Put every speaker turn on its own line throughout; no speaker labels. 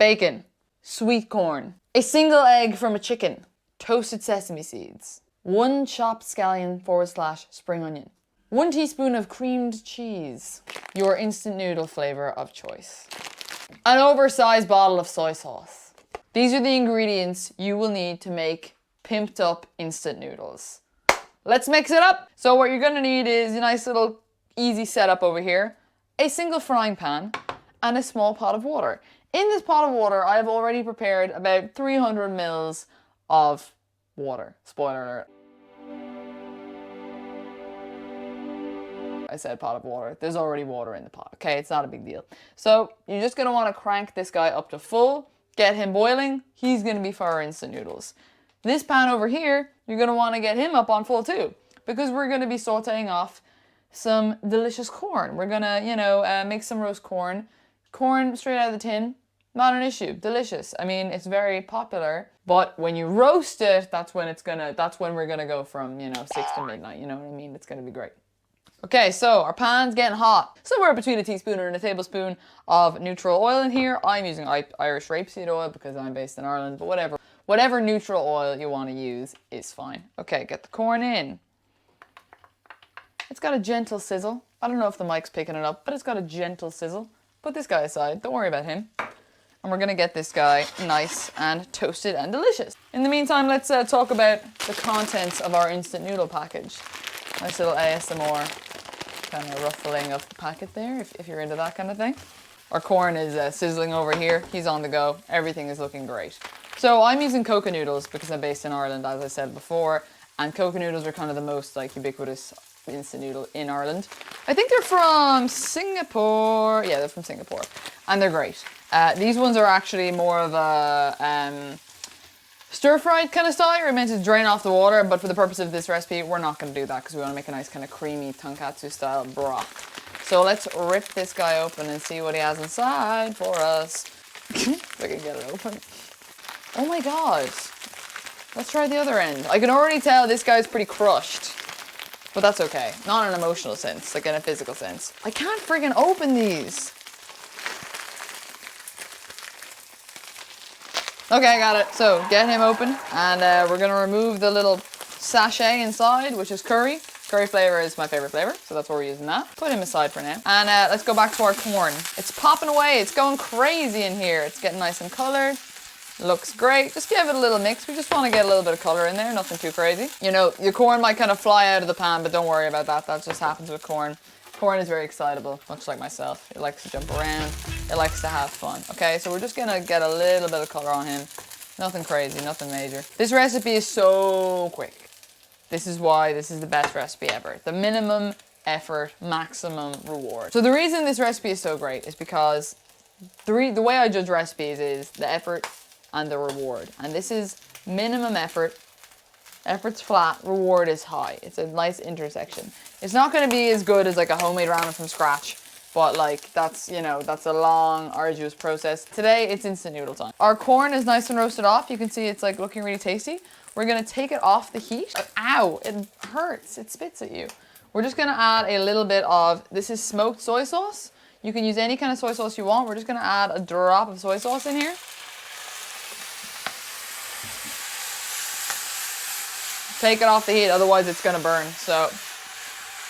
bacon, sweet corn, a single egg from a chicken, toasted sesame seeds, 1 chopped scallion / spring onion, 1 teaspoon of creamed cheese, your instant noodle flavor of choice, an oversized bottle of soy sauce. These are the ingredients you will need to make pimped up instant noodles. Let's mix it up. So what you're gonna need is a nice little easy setup over here, a single frying pan, and a small pot of water. In this pot of water, I have already prepared about 300 mils of water. Spoiler alert. I said pot of water. There's already water in the pot, okay? It's not a big deal. So you're just gonna wanna crank this guy up to full, get him boiling. He's gonna be for our instant noodles. This pan over here, you're gonna wanna get him up on full too, because we're gonna be sauteing off some delicious corn. We're gonna, make some roast corn. Corn straight out of the tin, not an issue, delicious. I mean, it's very popular, but when you roast it, that's when we're gonna go from, 6 to midnight, you know what I mean? It's gonna be great. Okay, so our pan's getting hot. Somewhere between a teaspoon and a tablespoon of neutral oil in here. I'm using Irish rapeseed oil because I'm based in Ireland, but whatever. Whatever neutral oil you want to use is fine. Okay, get the corn in. It's got a gentle sizzle. I don't know if the mic's picking it up, but it's got a gentle sizzle. Put this guy aside, don't worry about him. And we're gonna get this guy nice and toasted and delicious. In the meantime, let's talk about the contents of our instant noodle package. Nice little ASMR kind of ruffling of the packet there, if you're into that kind of thing. Our corn is sizzling over here. He's on the go. Everything is looking great. So I'm using Coca noodles because I'm based in Ireland, as I said before. And Coca noodles are kind of the most ubiquitous instant noodle in Ireland. I think they're from Singapore. Yeah, they're from Singapore. And they're great. These ones are actually more of a stir-fried kind of style. We're meant to drain off the water, but for the purpose of this recipe, we're not going to do that because we want to make a nice kind of creamy tonkatsu style broth. So let's rip this guy open and see what he has inside for us. If I can get it open. Oh my god. Let's try the other end. I can already tell this guy's pretty crushed, but that's okay. Not in an emotional sense, like in a physical sense. I can't friggin' open these. Okay, I got it. So, get him open, and we're gonna remove the little sachet inside, which is curry. Curry flavor is my favorite flavor, so that's why we're using that. Put him aside for now. And let's go back to our corn. It's popping away. It's going crazy in here. It's getting nice and colored. Looks great. Just give it a little mix. We just want to get a little bit of color in there. Nothing too crazy. Your corn might kind of fly out of the pan, but don't worry about that. That just happens with corn. Corn is very excitable, much like myself. It likes to jump around. It likes to have fun. Okay, so we're just gonna get a little bit of color on him. Nothing crazy, nothing major. This recipe is so quick. This is why this is the best recipe ever. The minimum effort, maximum reward. So the reason this recipe is so great is because the way I judge recipes is the effort and the reward. And this is minimum effort. Effort's flat, reward is high. It's a nice intersection. It's not going to be as good as like a homemade ramen from scratch, but like that's a long, arduous process. Today it's instant noodle time. Our corn is nice and roasted off. You can see it's like looking really tasty. We're going to take it off the heat. Ow, it hurts. It spits at you. We're just going to add a little bit of, this is smoked soy sauce. You can use any kind of soy sauce you want. We're just going to add a drop of soy sauce in here. Take it off the heat, otherwise it's gonna burn. So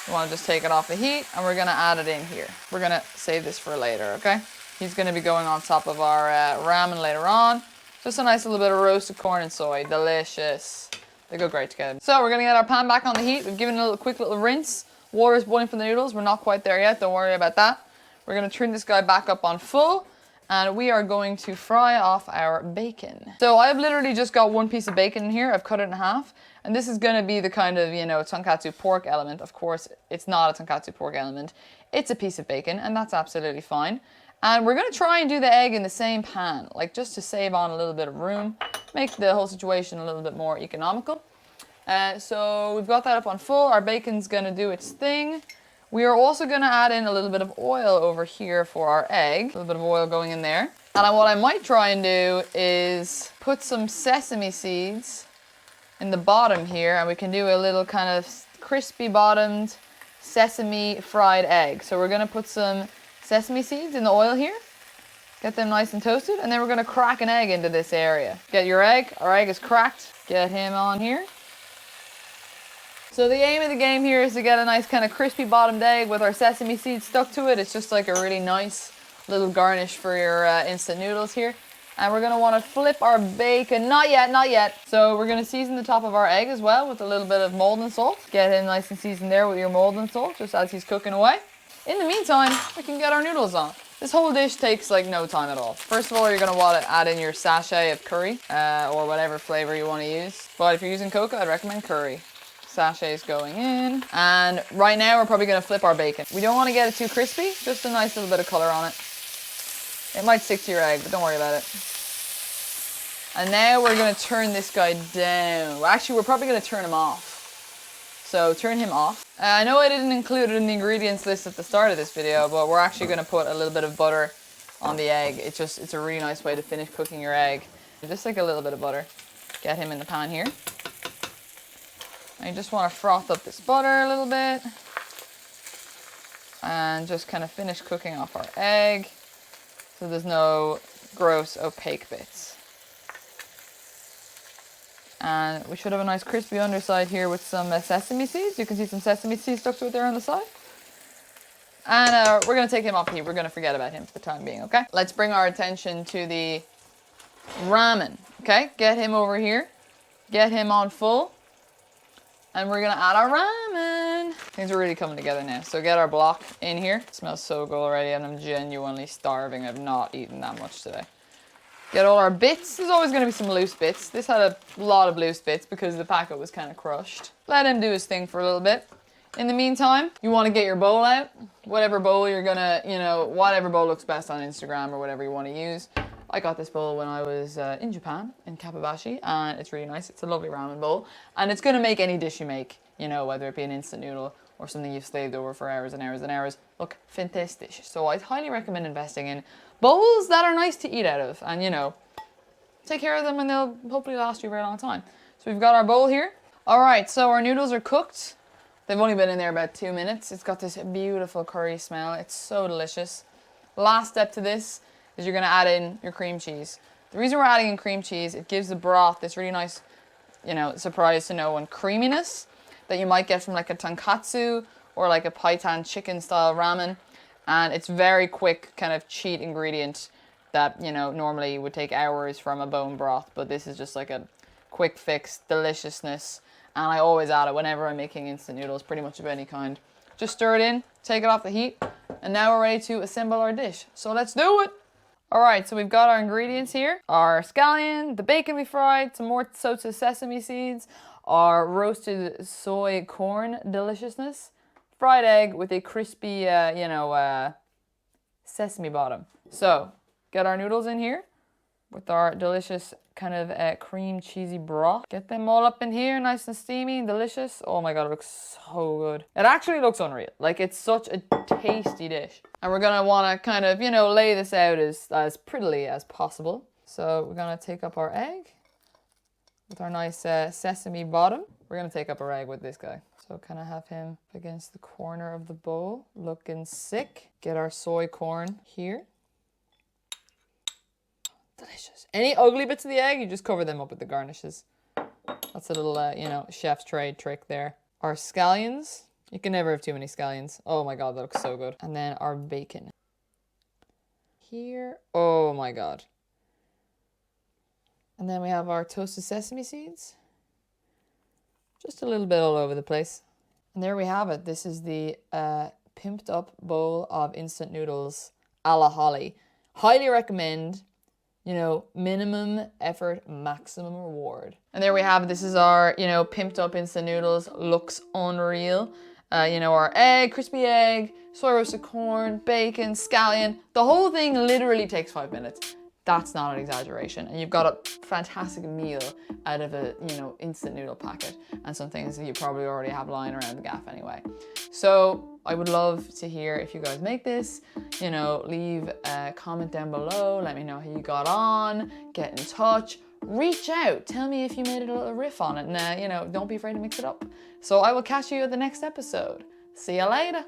you wanna just take it off the heat, and we're gonna add it in here. We're gonna save this for later, okay? He's gonna be going on top of our ramen later on. Just a nice little bit of roasted corn and soy, delicious. They go great together. So we're gonna get our pan back on the heat. We've given it a quick little rinse. Water is boiling for the noodles. We're not quite there yet, don't worry about that. We're gonna turn this guy back up on full, and we are going to fry off our bacon. So I've literally just got one piece of bacon in here. I've cut it in half. And this is going to be the kind of, tonkatsu pork element. Of course, it's not a tonkatsu pork element. It's a piece of bacon, and that's absolutely fine. And we're going to try and do the egg in the same pan, like just to save on a little bit of room, make the whole situation a little bit more economical. So we've got that up on full. Our bacon's going to do its thing. We are also going to add in a little bit of oil over here for our egg. A little bit of oil going in there. And what I might try and do is put some sesame seeds in the bottom here, and we can do a little kind of crispy bottomed sesame fried egg. So we're going to put some sesame seeds in the oil here. Get them nice and toasted. And then we're gonna crack an egg into this area. Get your egg. Our egg is cracked. Get him on here. So the aim of the game here is to get a nice kind of crispy bottomed egg with our sesame seeds stuck to it. It's just like a really nice little garnish for your instant noodles here. And we're gonna wanna flip our bacon. Not yet, not yet. So we're gonna season the top of our egg as well with a little bit of mold and salt. Get him nice and seasoned there with your mold and salt, just as he's cooking away. In the meantime, we can get our noodles on. This whole dish takes like no time at all. First of all, you're gonna wanna add in your sachet of curry, or whatever flavor you wanna use. But if you're using cocoa, I'd recommend curry. Sachets going in. And right now, we're probably gonna flip our bacon. We don't wanna get it too crispy, just a nice little bit of color on it. It might stick to your egg, but don't worry about it. And now we're gonna turn this guy down. Well, actually, we're probably gonna turn him off. So turn him off. I know I didn't include it in the ingredients list at the start of this video, but we're actually gonna put a little bit of butter on the egg. It's a really nice way to finish cooking your egg. Just like a little bit of butter. Get him in the pan here. And you just wanna froth up this butter a little bit. And just kind of finish cooking off our egg, so there's no gross opaque bits. And we should have a nice crispy underside here with some sesame seeds. You can see some sesame seeds stuck to it there on the side. And we're gonna take him off the heat. We're gonna forget about him for the time being, okay? Let's bring our attention to the ramen, okay? Get him over here. Get him on full. And we're gonna add our ramen. Things are really coming together now. So get our block in here. It smells so good already, and I'm genuinely starving. I've not eaten that much today. Get all our bits. There's always gonna be some loose bits. This had a lot of loose bits because the packet was kind of crushed. Let him do his thing for a little bit. In the meantime, you wanna get your bowl out. Whatever bowl you're gonna, whatever bowl looks best on Instagram or whatever you wanna use. I got this bowl when I was in Japan, in Kapabashi, and it's really nice. It's a lovely ramen bowl, and it's gonna make any dish you make, whether it be an instant noodle or something you've slaved over for hours and hours and hours, look fantastic. So I highly recommend investing in bowls that are nice to eat out of, and take care of them, and they'll hopefully last you a very long time. So we've got our bowl here. All right, so our noodles are cooked. They've only been in there about 2 minutes. It's got this beautiful curry smell. It's so delicious. Last step to this is you're gonna add in your cream cheese. The reason we're adding in cream cheese, it gives the broth this really nice, surprise to no one creaminess that you might get from like a tonkatsu or like a paitan chicken style ramen. And it's very quick kind of cheat ingredient that, normally would take hours from a bone broth, but this is just like a quick fix deliciousness. And I always add it whenever I'm making instant noodles, pretty much of any kind. Just stir it in, take it off the heat, and now we're ready to assemble our dish. So let's do it. All right, so we've got our ingredients here. Our scallion, the bacon we fried, some more sauté sesame seeds, our roasted soy corn deliciousness, fried egg with a crispy, sesame bottom. So, get our noodles in here with our delicious kind of cream cheesy broth. Get them all up in here, nice and steamy and delicious. Oh my God, it looks so good. It actually looks unreal. Like, it's such a tasty dish. And we're gonna wanna kind of, lay this out as prettily as possible. So we're gonna take up our egg with our nice sesame bottom. We're gonna take up our egg with this guy. So kind of have him against the corner of the bowl, looking sick. Get our soy corn here. Delicious. Any ugly bits of the egg, you just cover them up with the garnishes. That's a little, chef's trade trick there. Our scallions. You can never have too many scallions. Oh my God, that looks so good. And then our bacon. Here. Oh my God. And then we have our toasted sesame seeds. Just a little bit all over the place. And there we have it. This is the pimped up bowl of instant noodles a la Holly. Highly recommend. Minimum effort, maximum reward. And there we have it. This is our, pimped up instant noodles. Looks unreal. Our egg, crispy egg, soy roasted corn, bacon, scallion. The whole thing literally takes 5 minutes. That's not an exaggeration. And you've got a fantastic meal out of a, instant noodle packet and some things that you probably already have lying around the gaff anyway. So I would love to hear if you guys make this, leave a comment down below. Let me know how you got on, get in touch, reach out. Tell me if you made a little riff on it and, don't be afraid to mix it up. So I will catch you at the next episode. See you later.